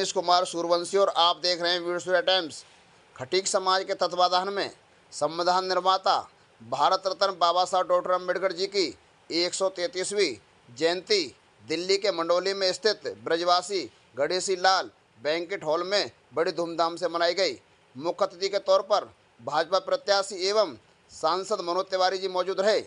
मनीष कुमार सूर्यवंशी और आप देख रहे हैं वीडियो टाइम्स। खटीक समाज के तत्वाधान में संविधान निर्माता भारत रत्न बाबा साहब डॉक्टर अम्बेडकर जी की 133वीं जयंती दिल्ली के मंडोली में स्थित ब्रजवासी गणेशी लाल बैंकेट हॉल में बड़ी धूमधाम से मनाई गई। मुख्य अतिथि के तौर पर भाजपा प्रत्याशी एवं सांसद मनोज तिवारी जी मौजूद रहे।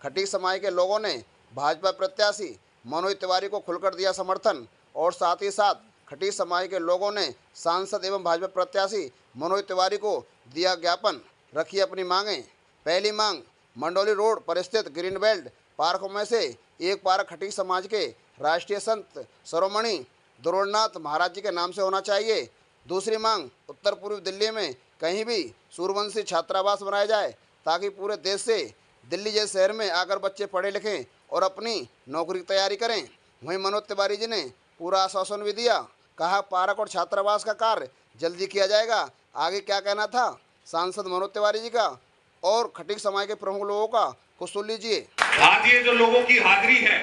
खटीक समाज के लोगों ने भाजपा प्रत्याशी मनोज तिवारी को खुलकर दिया समर्थन और साथ ही साथ खटीक समाज के लोगों ने सांसद एवं भाजपा प्रत्याशी मनोज तिवारी को दिया ज्ञापन, रखी अपनी मांगें। पहली मांग, मंडोली रोड पर स्थित ग्रीन बेल्ट पार्क में से एक पार्क खटीक समाज के राष्ट्रीय संत शिरोमणि द्रोणनाथ महाराज जी के नाम से होना चाहिए। दूसरी मांग, उत्तर पूर्वी दिल्ली में कहीं भी सूर्यवंशी छात्रावास बनाया जाए ताकि पूरे देश से दिल्ली जैसे शहर में आकर बच्चे पढ़े लिखें और अपनी नौकरी की तैयारी करें। वहीं मनोज तिवारी जी ने पूरा आश्वासन भी दिया, कहा पार्क और छात्रावास का कार्य जल्दी किया जाएगा। आगे क्या कहना था सांसद मनोज तिवारी जी का और खटीक समाज के प्रमुख लोगों का, कुछ सुन लीजिए। आज ये जो लोगों की हाजिरी है,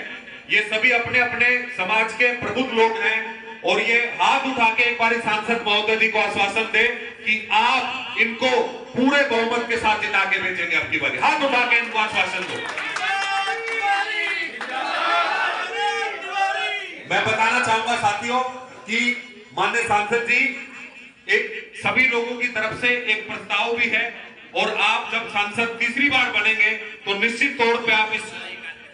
ये सभी अपने अपने समाज के प्रबुद्ध लोग हैं और ये हाथ उठा के एक बार सांसद महोदय जी को आश्वासन दे कि आप इनको पूरे बहुमत के साथ जिता के भेजेंगे। आपकी बारी हाथ उठा के इनको आश्वासन दो। मैं बताना चाहूंगा साथियों कि माननीय सांसद जी, एक सभी लोगों की तरफ से एक प्रस्ताव भी है और आप जब सांसद तीसरी बार बनेंगे तो निश्चित तौर पे आप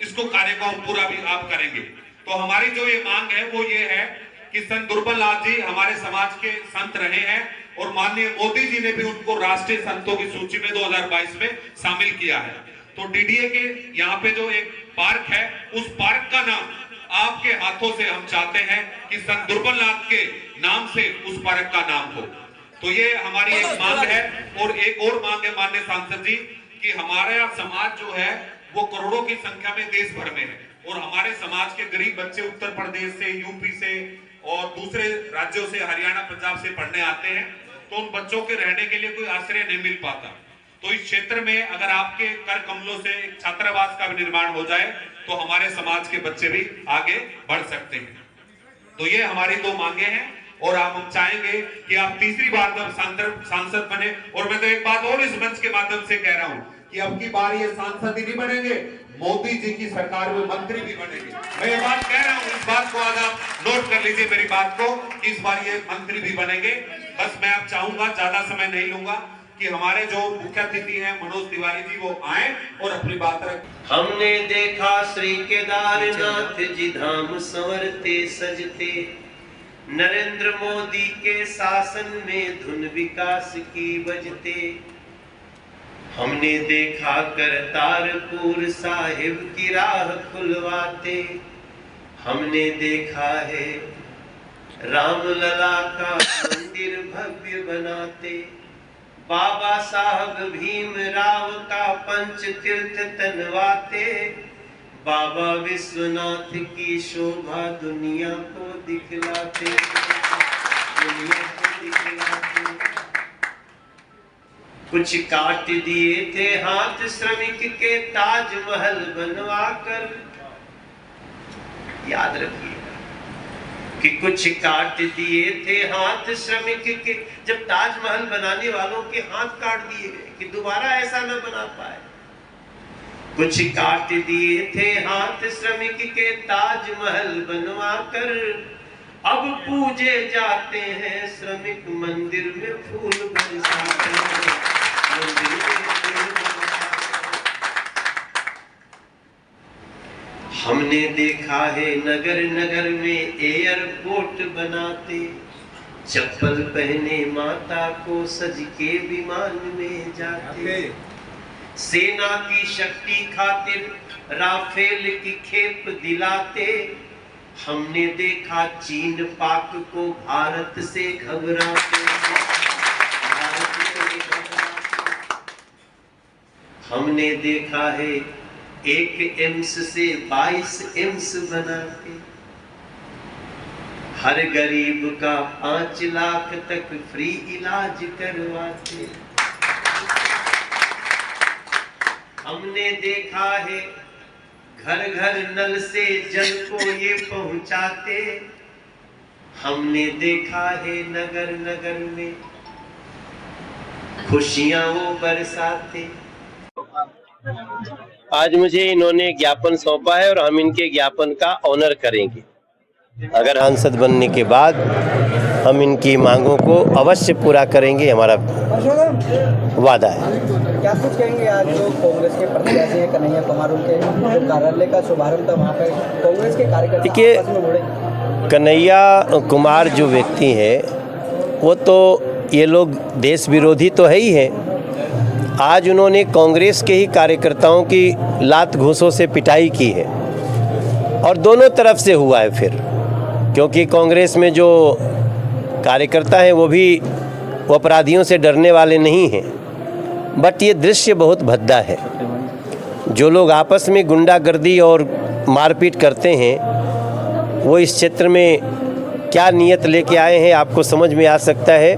इसको कार्य को पूरा भी आप करेंगे। तो हमारी जो ये मांग है वो ये है कि संत दुर्बलनाथ जी हमारे समाज के संत रहे हैं और माननीय मोदी जी ने भी उनको राष्ट्रीय संतों की सूची में 2022 में शामिल किया है। तो डीडीए के यहाँ पे जो एक पार्क है, उस पार्क का नाम आपके हाथों से हम चाहते हैं कि संत दुर्बलनाथ के नाम से उस पार्क का नाम हो। तो ये हमारी एक मांग है। और एक और मांग है माननीय सांसद जी कि हमारा समाज जो है वो करोड़ों की संख्या में देश भर में है और हमारे समाज के गरीब बच्चे उत्तर प्रदेश से, यूपी से और दूसरे राज्यों से, हरियाणा, पंजाब से पढ़ने आते हैं। तो उन बच्चों के रहने के लिए कोई आश्रय नहीं मिल पाता। तो इस क्षेत्र में अगर आपके कर कमलों से छात्रावास का भी निर्माण हो जाए तो हमारे समाज के बच्चे भी आगे बढ़ सकते हैं। तो ये हमारी दो मांगे हैं और हम चाहेंगे कि आप तीसरी बार जब सांसद बने, और मैं तो एक बात और इस मंच के माध्यम से कह रहा हूं कि अब की बार ये सांसद ही नहीं बनेंगे, मोदी जी की सरकार में मंत्री भी बनेंगे। मैं ये बात कह रहा हूं, इस बात को आज आप नोट कर लीजिए मेरी बात को, इस बार ये मंत्री भी बनेंगे। बस मैं अब चाहूंगा, ज्यादा समय नहीं लूंगा, कि हमारे जो मुख्य अतिथि हैं मनोज तिवारी जी वो आए और अपनी बात रखें। हमने देखा श्री केदारनाथ जी धाम संवरते सजते, नरेंद्र मोदी के शासन में धुन विकास की बजते। हमने देखा करतारपुर साहिब की राह खुलवाते। हमने देखा है रामलला का मंदिर भव्य बनाते। बाबा साहब भीमराव का पंच तीर्थ तनवाते। बाबा विश्वनाथ की शोभा दुनिया को दिखलाते, दुनिया को दिखलाते। कुछ काट दिए थे हाथ श्रमिक के ताजमहल बनवाकर। याद रखिएगा कि कुछ काट दिए थे हाथ श्रमिक के, जब ताजमहल बनाने वालों के हाथ काट दिए गए कि दोबारा ऐसा न बना पाए। कुछ काट दिए थे हाथ श्रमिक के ताजमहल बनवाकर, अब पूजे जाते हैं श्रमिक मंदिर में फूल बरसाकर। हमने देखा है नगर नगर में एयरपोर्ट बनाते। चप्पल पहने माता को सज के विमान में जाते। सेना की शक्ति खातिर राफेल की खेप दिलाते। हमने देखा चीन पाक को भारत से घबराते। हमने देखा है एक एम्स से 22 एम्स बनाते। हर गरीब का 5 लाख तक फ्री इलाज करवाते। हमने देखा है घर घर नल से जल को ये पहुंचाते। हमने देखा है नगर नगर में खुशियां वो बरसाते। आज मुझे इन्होंने ज्ञापन सौंपा है और हम इनके ज्ञापन का ऑनर करेंगे। अगर सांसद बनने के बाद हम इनकी मांगों को अवश्य पूरा करेंगे, हमारा वादा है। क्या कुछ कहेंगे? आज जो कांग्रेस के प्रत्याशी है कन्हैया कुमार, उनके जो कार्यालय का शुभारंभ था वहाँ पे कांग्रेस के कार्यकर्ता देखिए, आपस में मुड़े। कन्हैया कुमार जो व्यक्ति है वो तो, ये लोग देश विरोधी तो है ही है। आज उन्होंने कांग्रेस के ही कार्यकर्ताओं की लात घूंसों से पिटाई की है और दोनों तरफ से हुआ है फिर, क्योंकि कांग्रेस में जो कार्यकर्ता हैं वो भी वो अपराधियों से डरने वाले नहीं हैं। बट ये दृश्य बहुत भद्दा है। जो लोग आपस में गुंडागर्दी और मारपीट करते हैं वो इस क्षेत्र में क्या नीयत लेके आए हैं आपको समझ में आ सकता है।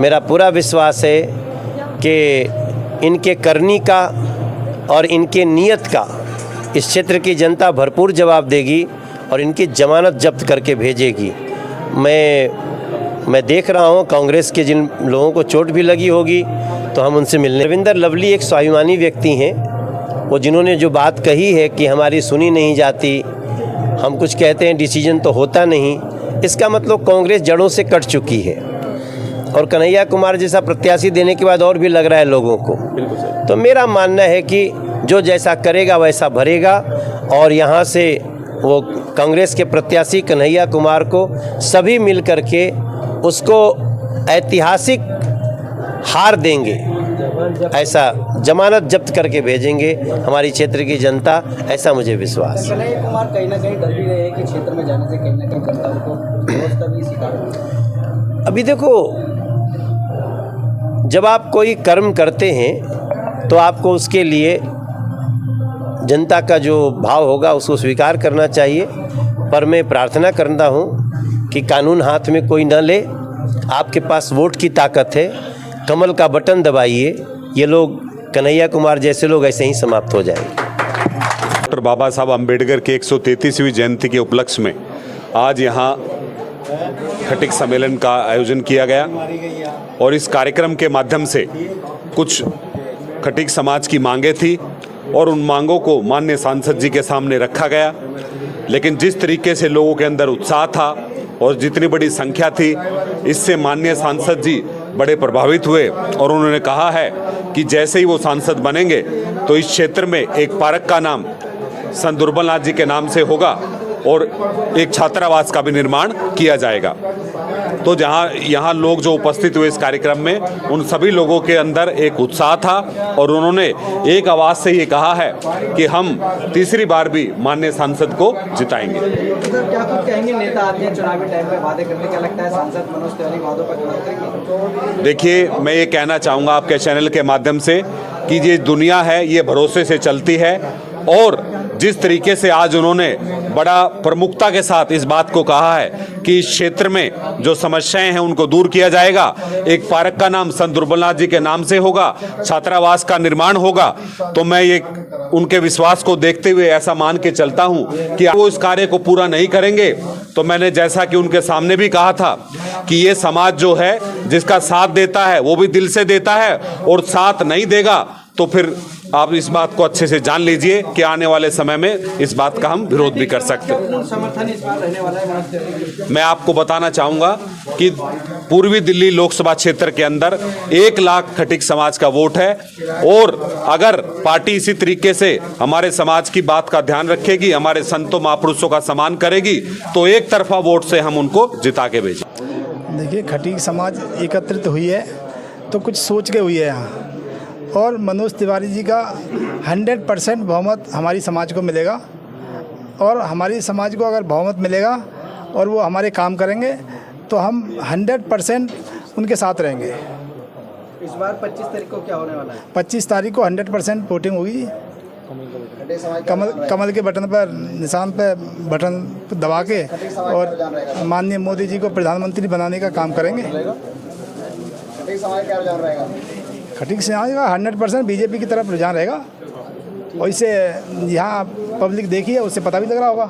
मेरा पूरा विश्वास है कि इनके करनी का और इनके नियत का इस क्षेत्र की जनता भरपूर जवाब देगी और इनकी जमानत जब्त करके भेजेगी। मैं देख रहा हूँ कांग्रेस के जिन लोगों को चोट भी लगी होगी तो हम उनसे मिलने। रविंदर लवली एक स्वाभिमानी व्यक्ति हैं। वो जिन्होंने जो बात कही है कि हमारी सुनी नहीं जाती, हम कुछ कहते हैं डिसीजन तो होता नहीं, इसका मतलब कांग्रेस जड़ों से कट चुकी है। और कन्हैया कुमार जैसा प्रत्याशी देने के बाद और भी लग रहा है लोगों को। तो मेरा मानना है कि जो जैसा करेगा वैसा भरेगा और यहाँ से वो कांग्रेस के प्रत्याशी कन्हैया कुमार को सभी मिल कर के उसको ऐतिहासिक हार देंगे, ऐसा जमानत जब्त करके भेजेंगे हमारी क्षेत्र की जनता, ऐसा मुझे विश्वास है। कन्हैया कुमार कहीं ना कहीं डर भी रहे हैं कि क्षेत्र में जाने से कहीं ना कहीं जनता को व्यवस्था भी शिकार। अभी देखो, जब आप कोई कर्म करते हैं तो आपको उसके लिए जनता का जो भाव होगा उसको स्वीकार करना चाहिए। पर मैं प्रार्थना करता हूँ कि कानून हाथ में कोई न ले। आपके पास वोट की ताकत है, कमल का बटन दबाइए। ये लोग, कन्हैया कुमार जैसे लोग ऐसे ही समाप्त हो जाएंगे। डॉक्टर बाबा साहब अम्बेडकर के 133वीं जयंती के उपलक्ष्य में आज यहाँ खटिक सम्मेलन का आयोजन किया गया और इस कार्यक्रम के माध्यम से कुछ खटिक समाज की मांगें थी और उन मांगों को माननीय सांसद जी के सामने रखा गया। लेकिन जिस तरीके से लोगों के अंदर उत्साह था और जितनी बड़ी संख्या थी, इससे माननीय सांसद जी बड़े प्रभावित हुए और उन्होंने कहा है कि जैसे ही वो सांसद बनेंगे तो इस क्षेत्र में एक पार्क का नाम संत दुर्बलनाथ जी के नाम से होगा और एक छात्रावास का भी निर्माण किया जाएगा। तो यहाँ लोग जो उपस्थित हुए इस कार्यक्रम में, उन सभी लोगों के अंदर एक उत्साह था और उन्होंने एक आवाज़ से ये कहा है कि हम तीसरी बार भी माननीय सांसद को जिताएंगे। क्या कुछ कहेंगे? नेता आते हैं चुनावी टाइम पे वादे करते, क्या लगता है सांसद मनोज तिवारी वादों पर खरा उतरेंगे? देखिए, मैं ये कहना चाहूँगा आपके चैनल के माध्यम से कि ये दुनिया है, ये भरोसे से चलती है और जिस तरीके से आज उन्होंने बड़ा प्रमुखता के साथ इस बात को कहा है कि इस क्षेत्र में जो समस्याएं हैं उनको दूर किया जाएगा, एक पार्क का नाम संत दुर्बलनाथ जी के नाम से होगा, छात्रावास का निर्माण होगा, तो मैं ये उनके विश्वास को देखते हुए ऐसा मान के चलता हूं कि वो इस कार्य को पूरा नहीं करेंगे तो मैंने जैसा कि उनके सामने भी कहा था कि ये समाज जो है जिसका साथ देता है वो भी दिल से देता है और साथ नहीं देगा तो फिर आप इस बात को अच्छे से जान लीजिए कि आने वाले समय में इस बात का हम विरोध भी कर सकते हैं। समर्थन इस बार रहने वाला है। मैं आपको बताना चाहूँगा कि पूर्वी दिल्ली लोकसभा क्षेत्र के अंदर 1 लाख खटिक समाज का वोट है और अगर पार्टी इसी तरीके से हमारे समाज की बात का ध्यान रखेगी, हमारे संतों महापुरुषों का सम्मान करेगी तो एक तरफा वोट से हम उनको जिता के भेजें। देखिए, खटिक समाज एकत्रित हुई है तो कुछ सोच के हुई है यहाँ, और मनोज तिवारी जी का 100% बहुमत हमारी समाज को मिलेगा और हमारी समाज को अगर बहुमत मिलेगा और वो हमारे काम करेंगे तो हम 100% उनके साथ रहेंगे। इस बार 25 तारीख को क्या होने वाला है? 25 तारीख को 100% वोटिंग होगी। कमल के बटन पर, निशान पर बटन दबा के और माननीय मोदी जी को प्रधानमंत्री बनाने का काम करेंगे। खटिक समाज का 100% बीजेपी की तरफ रुझान रहेगा और इससे यहाँ पब्लिक देखी है, उससे पता भी लग रहा होगा।